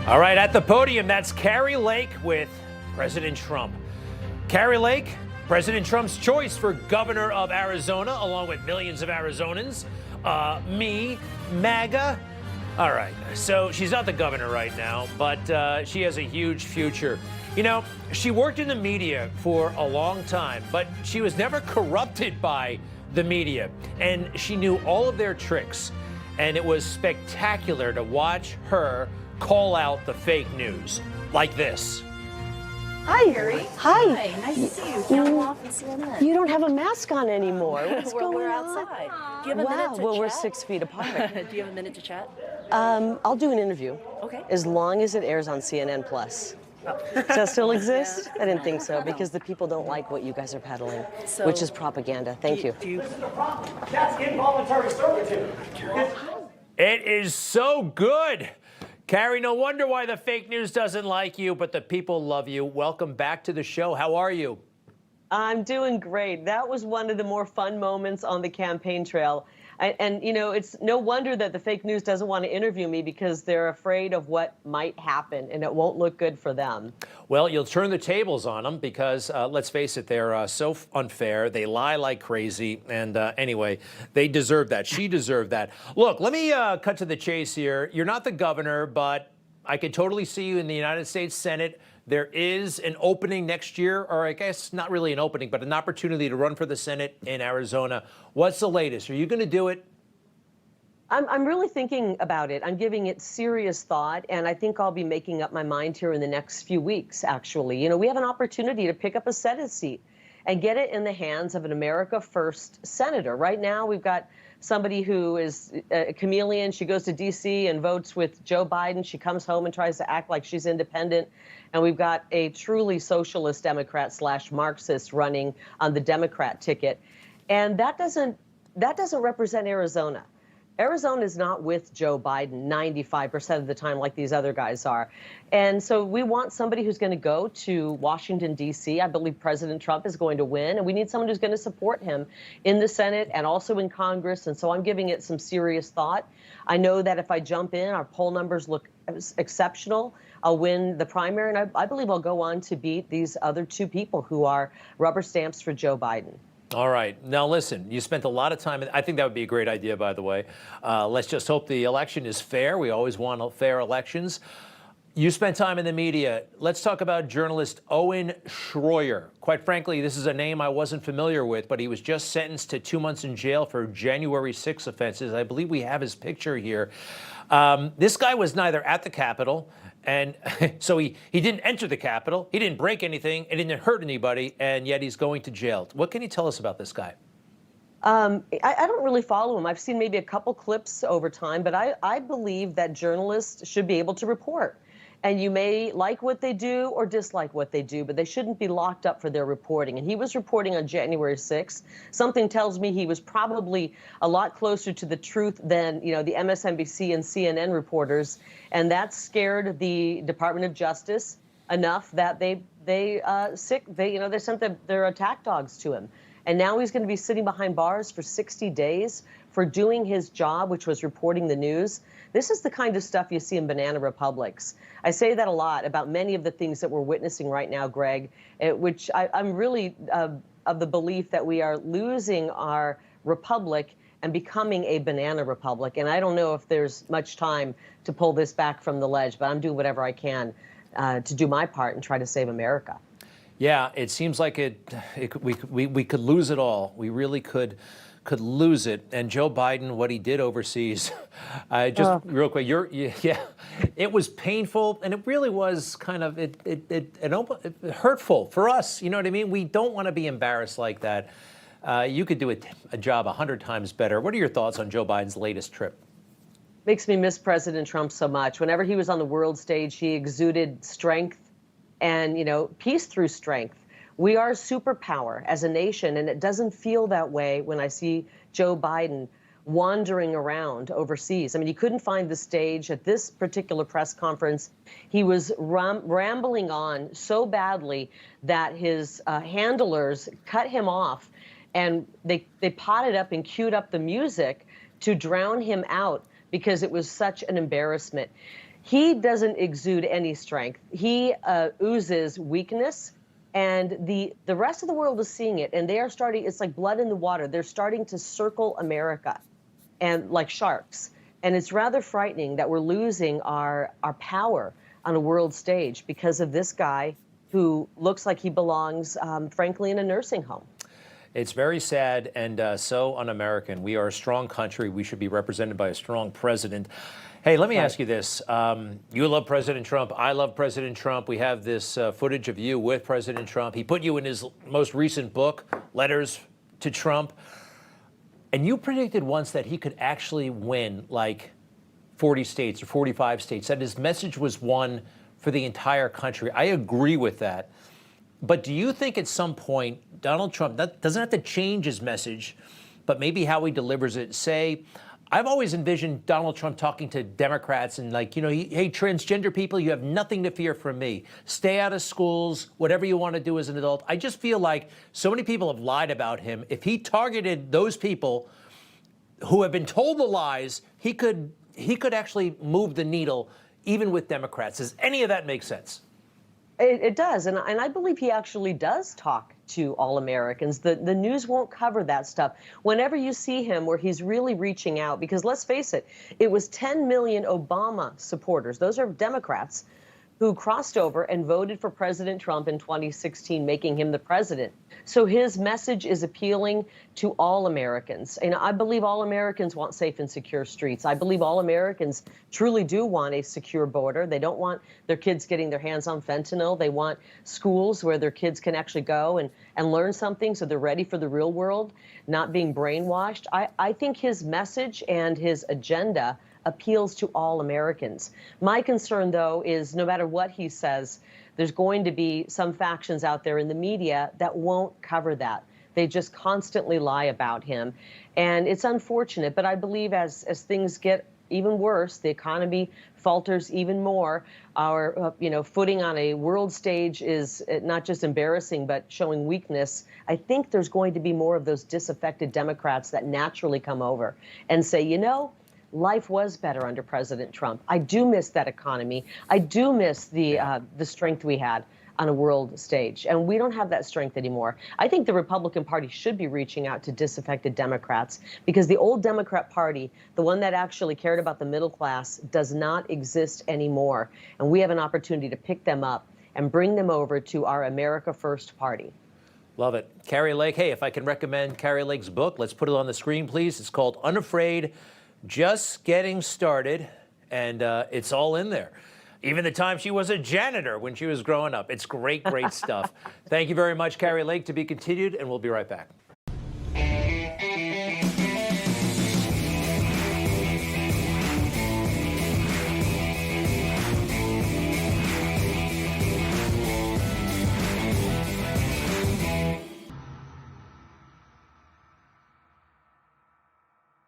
All right, at the podium, that's Kari Lake with President Trump. Kari Lake, President Trump's choice for governor of Arizona, along with millions of Arizonans. Me, MAGA. All right, so she's not the governor right now, but she has a huge future. You know, she worked in the media for a long time, but she was never corrupted by the media, and she knew all of their tricks. And it was spectacular to watch her call out the fake news like this. Hi, Kari. Hi. Nice to see you. Counting off and CNN. You don't have a mask on anymore. What's going we're on? outside. Do you have a minute to well, chat? we're 6 feet apart. Do you have a minute to chat? I'll do an interview. Okay. As long as it airs on CNN Plus. Does that still exist? I didn't think so, because the people don't like what you guys are peddling, which is propaganda. Thank you. That's involuntary servitude. It is so good. Kari, no wonder why the fake news doesn't like you, but the people love you. Welcome back to the show. How are you? I'm doing great. That was one of the more fun moments on the campaign trail. And, you know, it's no wonder that the fake news doesn't want to interview me, because they're afraid of what might happen, and it won't look good for them. Well, you'll turn the tables on them because, let's face it, they're so unfair. They lie like crazy. And anyway, they deserve that. She deserved that. Look, let me cut to the chase here. You're not the governor, but I could totally see you in the United States Senate. There is an opening next year, or I guess not really an opening, but an opportunity to run for the Senate in Arizona. What's the latest? Are you going to do it? I'm really thinking about it. I'm giving it serious thought, and I think I'll be making up my mind here in the next few weeks, actually. You know, we have an opportunity to pick up a Senate seat and get it in the hands of an America First senator. Right now, we've got somebody who is a chameleon. She goes to D.C. and votes with Joe Biden. She comes home and tries to act like she's independent. And we've got a truly socialist Democrat / Marxist running on the Democrat ticket. And that doesn't represent Arizona. Arizona is not with Joe Biden 95% of the time like these other guys are. And so we want somebody who's going to go to Washington, D.C. I believe President Trump is going to win, and we need someone who's going to support him in the Senate and also in Congress. And so I'm giving it some serious thought. I know that if I jump in, our poll numbers look exceptional. I'll win the primary, and I believe I'll go on to beat these other two people who are rubber stamps for Joe Biden. All right. Now, listen, you spent a lot of time. I think that would be a great idea, by the way. Let's just hope the election is fair. We always want fair elections. You spent time in the media. Let's talk about journalist Owen Schroyer. Quite frankly, this is a name I wasn't familiar with, but he was just sentenced to 2 months in jail for January 6 offenses. I believe we have his picture here. This guy was neither at the Capitol, and so he didn't enter the Capitol. He didn't break anything. It didn't hurt anybody, and yet he's going to jail. What can you tell us about this guy? I don't really follow him. I've seen maybe a couple clips over time, but I believe that journalists should be able to report. And you may like what they do or dislike what they do, but they shouldn't be locked up for their reporting. And he was reporting on January 6th. Something tells me he was probably a lot closer to the truth than, you know, the MSNBC and CNN reporters. And that scared the Department of Justice enough that they sent their attack dogs to him. And now he's going to be sitting behind bars for 60 days for doing his job, which was reporting the news. This is the kind of stuff you see in banana republics. I say that a lot about many of the things that we're witnessing right now, Greg, which I'm really of the belief that we are losing our republic and becoming a banana republic. And I don't know if there's much time to pull this back from the ledge, but I'm doing whatever I can to do my part and try to save America. Yeah, it seems like we could lose it all. We really could lose it. And Joe Biden, what he did overseas, real quick, it was painful, and it really was kind of hurtful for us. You know what I mean? We don't want to be embarrassed like that. You could do a job 100 times better. What are your thoughts on Joe Biden's latest trip? Makes me miss President Trump so much. Whenever he was on the world stage, he exuded strength and, you know, peace through strength. We are a superpower as a nation, and it doesn't feel that way when I see Joe Biden wandering around overseas. I mean, he couldn't find the stage at this particular press conference. He was rambling on so badly that his handlers cut him off, and they potted up and queued up the music to drown him out because it was such an embarrassment. He doesn't exude any strength. He oozes weakness, and the rest of the world is seeing it, and they are starting, it's like blood in the water. They're starting to circle America and like sharks. And it's rather frightening that we're losing our power on a world stage because of this guy who looks like he belongs, frankly, in a nursing home. It's very sad and so un-American. We are a strong country. We should be represented by a strong president. Hey, let me ask you this. You love President Trump. I love President Trump. We have this footage of you with President Trump. He put you in his most recent book, Letters to Trump. And you predicted once that he could actually win like 40 states or 45 states, that his message was one for the entire country. I agree with that. But do you think at some point Donald Trump doesn't have to change his message, but maybe how he delivers it? Say, I've always envisioned Donald Trump talking to Democrats and like, you know, hey, transgender people, you have nothing to fear from me. Stay out of schools, whatever you want to do as an adult. I just feel like so many people have lied about him. If he targeted those people who have been told the lies, he could actually move the needle even with Democrats. Does any of that make sense? It does, and I believe he actually does talk to all Americans. The news won't cover that stuff. Whenever you see him where he's really reaching out, because let's face it, it was 10 million Obama supporters, those are Democrats, who crossed over and voted for President Trump in 2016, making him the president. So his message is appealing to all Americans. And I believe all Americans want safe and secure streets. I believe all Americans truly do want a secure border. They don't want their kids getting their hands on fentanyl. They want schools where their kids can actually go and learn something so they're ready for the real world, not being brainwashed. I think his message and his agenda appeals to all Americans. My concern, though, is no matter what he says, there's going to be some factions out there in the media that won't cover that. They just constantly lie about him. And it's unfortunate, but I believe as things get even worse, the economy falters even more, our footing on a world stage is not just embarrassing, but showing weakness. I think there's going to be more of those disaffected Democrats that naturally come over and say, you know, life was better under President Trump. I do miss that economy. I do miss the strength we had on a world stage, and we don't have that strength anymore. I think the Republican Party should be reaching out to disaffected Democrats because the old Democrat Party, the one that actually cared about the middle class, does not exist anymore. And we have an opportunity to pick them up and bring them over to our America First Party. Love it. Kari Lake, hey, if I can recommend Kari Lake's book, let's put it on the screen, please. It's called Unafraid, Just Getting Started, and it's all in there. Even the time she was a janitor when she was growing up. It's great, great stuff. Thank you very much, Kari Lake. To be continued, and we'll be right back.